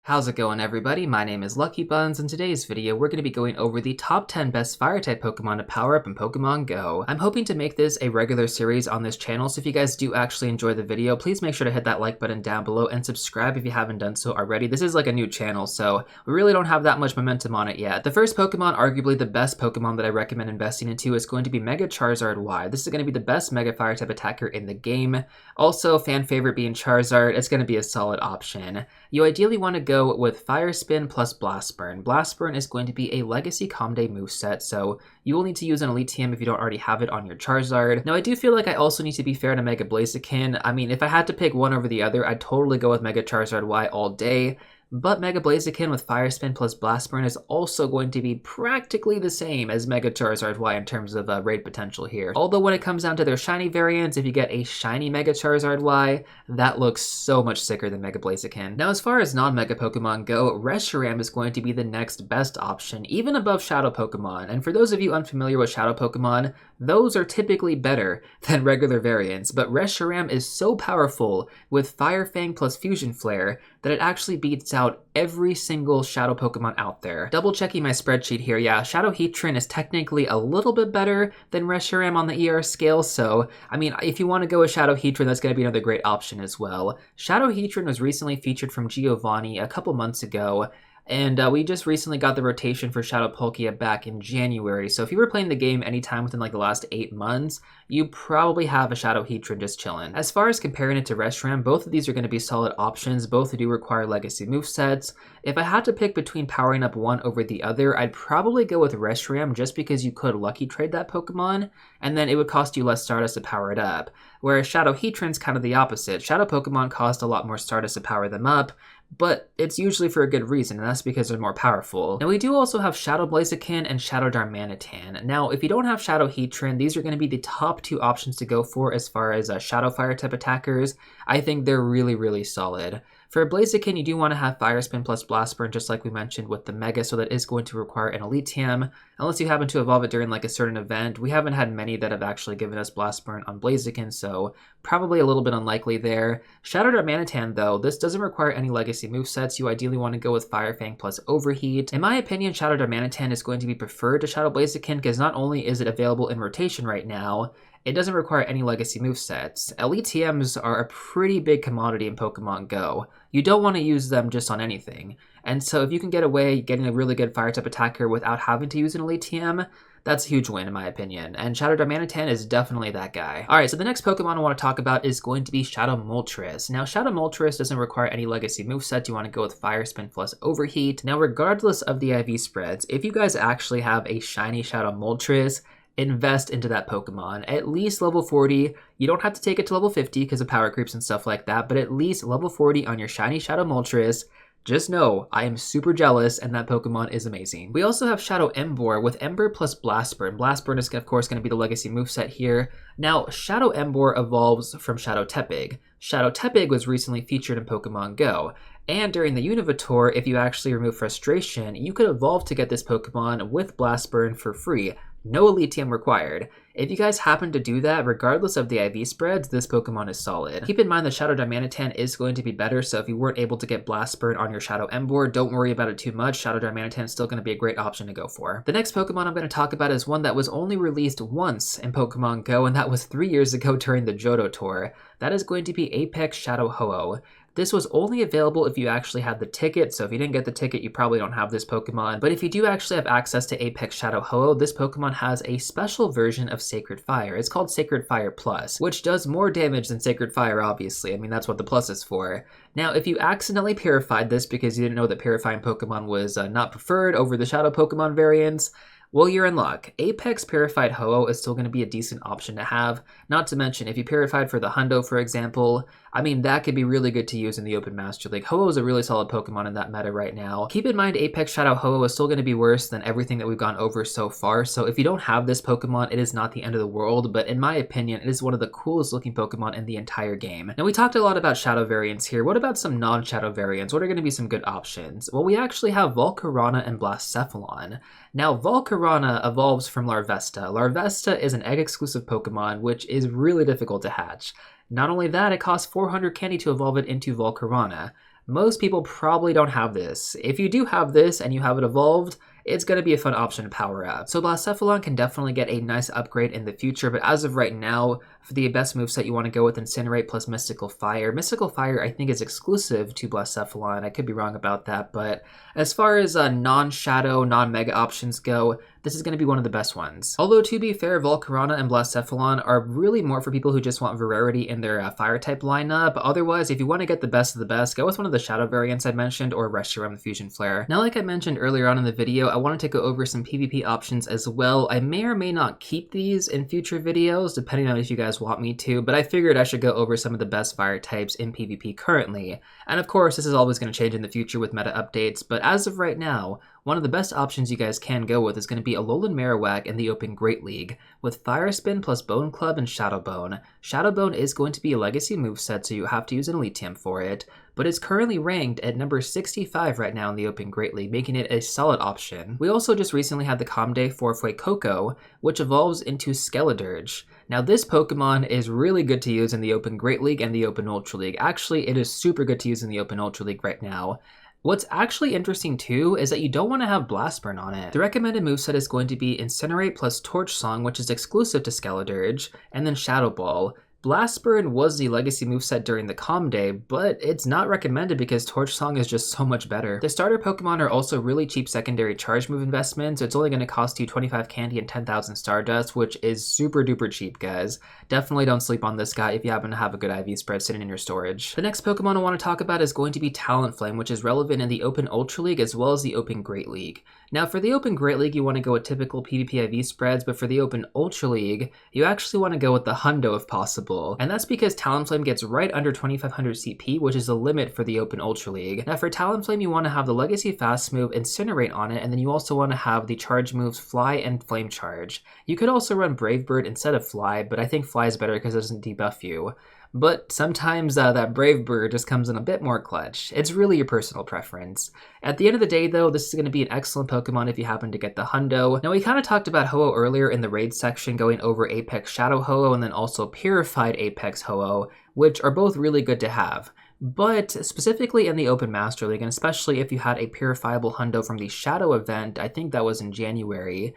How's it going, everybody? My name is LuckyBunz. In today's video, we're going to be going over the top 10 best Fire-type Pokemon to power up in Pokemon GO. I'm hoping to make this a regular series on this channel, so if you guys do actually enjoy the video, please make sure to hit that like button down below and subscribe if you haven't done so already. This is like a new channel, so we really don't have that much momentum on it yet. The first Pokemon, arguably the best Pokemon that I recommend investing into, is going to be Mega Charizard Y. This is going to be the best Mega Fire-type attacker in the game. Also, fan favorite being Charizard, it's going to be a solid option. You ideally want to go with Fire Spin plus Blast Burn. Blast Burn is going to be a Legacy Comday moveset, so you will need to use an Elite TM if you don't already have it on your Charizard. Now, I do feel like I also need to be fair to Mega Blaziken. I mean, if I had to pick one over the other, I'd totally go with Mega Charizard Y all day. But Mega Blaziken with Fire Spin plus Blast Burn is also going to be practically the same as Mega Charizard Y in terms of raid potential here. Although when it comes down to their shiny variants, if you get a shiny Mega Charizard Y, that looks so much sicker than Mega Blaziken. Now, as far as non-Mega Pokemon go, Reshiram is going to be the next best option, even above Shadow Pokemon. And for those of you unfamiliar with Shadow Pokemon, those are typically better than regular variants, but Reshiram is so powerful with Fire Fang plus Fusion Flare that it actually beats out every single Shadow Pokemon out there. Double checking my spreadsheet here, yeah, Shadow Heatran is technically a little bit better than Reshiram on the ER scale, so, I mean, if you want to go with Shadow Heatran, that's going to be another great option as well. Shadow Heatran was recently featured from Giovanni a couple months ago, and we just recently got the rotation for Shadow Palkia back in January, so if you were playing the game anytime within like the last 8 months, you probably have a Shadow Heatran just chilling. As far as comparing it to Reshiram, both of these are going to be solid options. Both do require legacy movesets. If I had to pick between powering up one over the other, I'd probably go with Reshiram just because you could lucky trade that Pokemon, and then it would cost you less Stardust to power it up. Whereas Shadow Heatran's kind of the opposite. Shadow Pokemon cost a lot more Stardust to power them up, but it's usually for a good reason, and that's because they're more powerful. Now, we do also have Shadow Blaziken and Shadow Darmanitan. Now, if you don't have Shadow Heatran, these are going to be the top 2 options to go for as far as Shadow Fire type attackers. I think they're really, really solid. For Blaziken, you do want to have Fire Spin plus Blast Burn, just like we mentioned with the Mega, so that is going to require an Elite TM, unless you happen to evolve it during like a certain event. We haven't had many that have actually given us Blast Burn on Blaziken, so probably a little bit unlikely there. Shadow Darmanitan, though, this doesn't require any legacy movesets. You ideally want to go with Fire Fang plus Overheat. In my opinion, Shadow Darmanitan is going to be preferred to Shadow Blaziken because not only is it available in rotation right now, it doesn't require any legacy movesets. Elite TMs are a pretty big commodity in Pokemon GO. You don't want to use them just on anything. And so if you can get away getting a really good Fire-type attacker without having to use an Elite TM, that's a huge win in my opinion, and Shadow Darmanitan is definitely that guy. Alright, so the next Pokemon I want to talk about is going to be Shadow Moltres. Now, Shadow Moltres doesn't require any legacy movesets. You want to go with Fire Spin plus Overheat. Now, regardless of the IV spreads, if you guys actually have a shiny Shadow Moltres, invest into that Pokemon. At least level 40. You don't have to take it to level 50 because of power creeps and stuff like that, but at least level 40 on your shiny Shadow Moltres. Just know, I am super jealous, and that Pokemon is amazing. We also have Shadow Emboar with Ember plus Blast Burn. Blast Burn is, of course, going to be the legacy moveset here. Now, Shadow Emboar evolves from Shadow Tepig. Shadow Tepig was recently featured in Pokemon GO. And during the Univitor, if you actually remove Frustration, you could evolve to get this Pokemon with Blast Burn for free. No Elite TM required. If you guys happen to do that, regardless of the IV spreads, this Pokemon is solid. Keep in mind that Shadow Darmanitan is going to be better, so if you weren't able to get Blast Burn on your Shadow Emboar, don't worry about it too much. Shadow Darmanitan is still going to be a great option to go for. The next Pokemon I'm going to talk about is one that was only released once in Pokemon GO, and that was 3 years ago during the Johto Tour. That is going to be Apex Shadow Ho-Oh. This was only available if you actually had the ticket, so if you didn't get the ticket, you probably don't have this Pokemon. But if you do actually have access to Apex Shadow Ho-Oh, this Pokemon has a special version of Sacred Fire. It's called Sacred Fire Plus, which does more damage than Sacred Fire, obviously. I mean, that's what the plus is for. Now, if you accidentally purified this because you didn't know that purifying Pokemon was not preferred over the Shadow Pokemon variants, well, you're in luck. Apex Purified Ho-Oh is still going to be a decent option to have. Not to mention, if you purified for the Hundo, for example, I mean, that could be really good to use in the Open Master League. Ho-Oh is a really solid Pokemon in that meta right now. Keep in mind, Apex Shadow Ho-Oh is still going to be worse than everything that we've gone over so far, so if you don't have this Pokemon, it is not the end of the world, but in my opinion, it is one of the coolest looking Pokemon in the entire game. Now, we talked a lot about Shadow variants here. What about some non-Shadow variants? What are going to be some good options? Well, we actually have Volcarona and Blacephalon. Now, Volcarona evolves from Larvesta. Larvesta is an egg-exclusive Pokemon, which is really difficult to hatch. Not only that, it costs 400 candy to evolve it into Volcarona. most people probably don't have this. If you do have this and you have it evolved, it's going to be a fun option to power up. So Blacephalon can definitely get a nice upgrade in the future, but as of right now, for the best moveset you want to go with Incinerate plus Mystical Fire. Mystical Fire I think is exclusive to Blacephalon, I could be wrong about that, but as far as non-Shadow, non-Mega options go, this is going to be one of the best ones. Although to be fair, Volcarona and Blacephalon are really more for people who just want rarity in their fire type lineup. Otherwise, if you want to get the best of the best, go with one of the Shadow variants I mentioned or Reshiram the Fusion Flare. Now, like I mentioned earlier on in the video, I wanted to go over some PvP options as well. I may or may not keep these in future videos, depending on if you guys want me to, but I figured I should go over some of the best fire types in PvP currently. And of course, this is always going to change in the future with meta updates, but as of right now, one of the best options you guys can go with is going to be Alolan Marowak in the Open Great League, with Fire Spin plus Bone Club and Shadow Bone. Shadow Bone is going to be a legacy moveset, so you have to use an Elite TM for it, but it's currently ranked at number 65 right now in the Open Great League, making it a solid option. We also just recently had the Comday for Fuecoco, which evolves into Skeledirge. Now this Pokemon is really good to use in the Open Great League and the Open Ultra League. Actually, it is super good to use in the Open Ultra League right now. What's actually interesting too is that you don't want to have Blast Burn on it. The recommended moveset is going to be Incinerate plus Torch Song, which is exclusive to Skeledirge, and then Shadow Ball. Blast Burn was the legacy moveset during the Comday, but it's not recommended because Torch Song is just so much better. The starter Pokemon are also really cheap secondary charge move investments, so it's only going to cost you 25 candy and 10,000 Stardust, which is super duper cheap, guys. Definitely don't sleep on this guy if you happen to have a good IV spread sitting in your storage. The next Pokemon I want to talk about is going to be Talonflame, which is relevant in the Open Ultra League as well as the Open Great League. Now for the Open Great League, you want to go with typical PvP IV spreads, but for the Open Ultra League, you actually want to go with the Hundo if possible. And that's because Talonflame gets right under 2500 CP, which is the limit for the Open Ultra League. Now for Talonflame, you want to have the Legacy Fast move Incinerate on it, and then you also want to have the charge moves Fly and Flame Charge. You could also run Brave Bird instead of Fly, but I think Fly is better because it doesn't debuff you. But sometimes that Brave Bird just comes in a bit more clutch. It's really your personal preference. At the end of the day though, this is going to be an excellent Pokemon if you happen to get the Hundo. Now we kind of talked about Ho-Oh earlier in the raid section, going over Apex Shadow Ho-Oh and then also Purified Apex Ho-Oh, which are both really good to have. But specifically in the Open Master League, and especially if you had a Purifiable Hundo from the Shadow event, I think that was in January,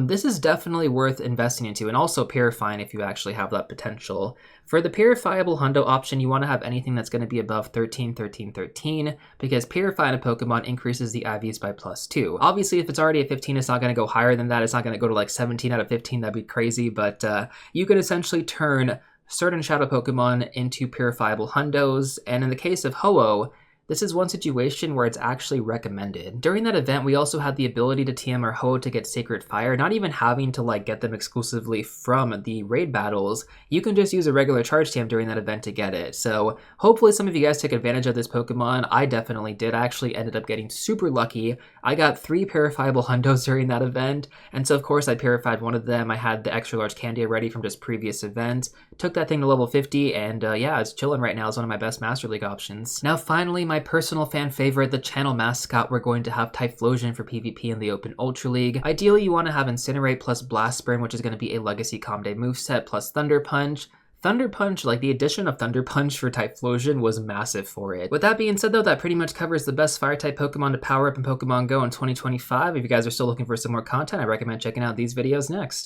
this is definitely worth investing into, and also purifying if you actually have that potential. For the Purifiable Hundo option, you want to have anything that's going to be above 13, 13, 13, because purifying a Pokemon increases the IVs by +2. Obviously, if it's already at 15, it's not going to go higher than that. It's not going to go to like 17 out of 15. That'd be crazy, but you can essentially turn certain Shadow Pokemon into Purifiable Hundos, and in the case of Ho-Oh, this is one situation where it's actually recommended. During that event, we also had the ability to TM our Ho-Oh to get Sacred Fire, not even having to like get them exclusively from the raid battles. You can just use a regular charge TM during that event to get it. So hopefully some of you guys took advantage of this Pokemon. I definitely did. I actually ended up getting super lucky. I got 3 Purifiable Hundos during that event, and so of course I purified one of them. I had the extra large candy already from just previous events. Took that thing to level 50, and yeah, it's chilling right now. It's one of my best Master League options. Now finally, my personal fan favorite, the channel mascot. We're going to have Typhlosion for PvP in the Open Ultra League. Ideally, you want to have Incinerate plus Blast Burn, which is going to be a Legacy Comday moveset, plus Thunder Punch. Thunder Punch, like the addition of Thunder Punch for Typhlosion was massive for it. With that being said though, that pretty much covers the best Fire-type Pokemon to power up in Pokemon GO in 2025. If you guys are still looking for some more content, I recommend checking out these videos next.